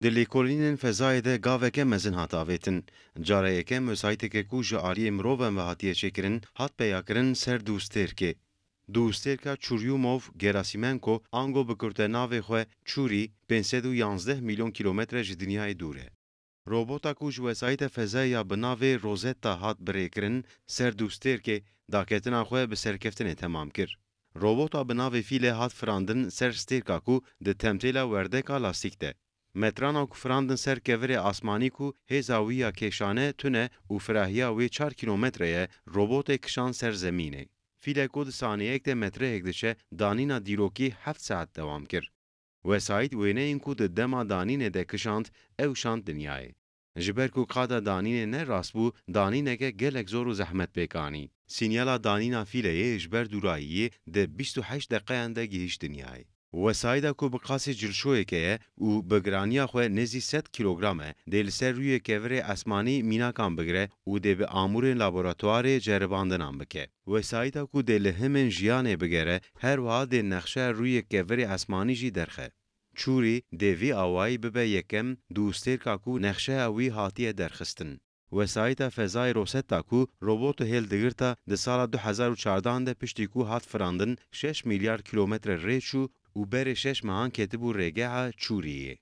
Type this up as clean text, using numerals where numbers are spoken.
Di lêkolînên fezayê de gaveke mezin hat avêtin. Cara yekem wesayîtekê ku ji aliyê mirovan ve hatiye çêkirin, hat peyakirin ser dû stêrkê. Dû stêrka Churyumov Gerasimenko ango bikirte navê xwe Çûrî 511 milyon kilometre ji dinyayê dûr e. Robota ku ji wesayîta fezayê ya bi navê Rosetta hat birêkirin, ser dû stêrkê daketina xwe bi serkeftinê temam kir. Robota bi navê Fîlê hat firandin ser stêrka ku di temtêla werdeka lastîk de. Metrana ku firandin ser kevirê asmanî ku hêza wî ya kêşane tune û firahiya wê 4 kilometre ye, robotê kişan ser zemînê. Fîlek ku di saniyeyek de metreyek diçe, danîna dîrokî 7 saet dewam kir. Wesayît wêneyên ku di dema danînê de kişand, ew şand dinyayê. Ji ber ku qada danînê ne rast bû, danîneke gelek zor û zehmet pêk anî. Sinyala danîna Fîleyê ji ber dûrayiyê di 28 deqeyan de gihîşt dinyayê. Wesayîda ku bi qasê cilşoyekê ye û bi giraniya xwe nêzî 100 kilogram e, dê li ser rûyê kevirê esmanî mînakan bigire û dê bi amûrên laboratuwarê ceribandinan bike. Wesayîta ku dê li hemên jiyanê bigere, her wiha dê nexşeya rûyê kevirê esmanî jî derxe. Çûrî dê vî awayî bibe yekem dû stêrka ku nexşeya wî hatiye derxistin. Wesayîta fezayê Rosetta ku robotu hêl digirta di sala 2014 de piştî ku hat firandin 6 milyar kilometre rê çû û berê 6 mehan ketibû rêgeha Çûriyê.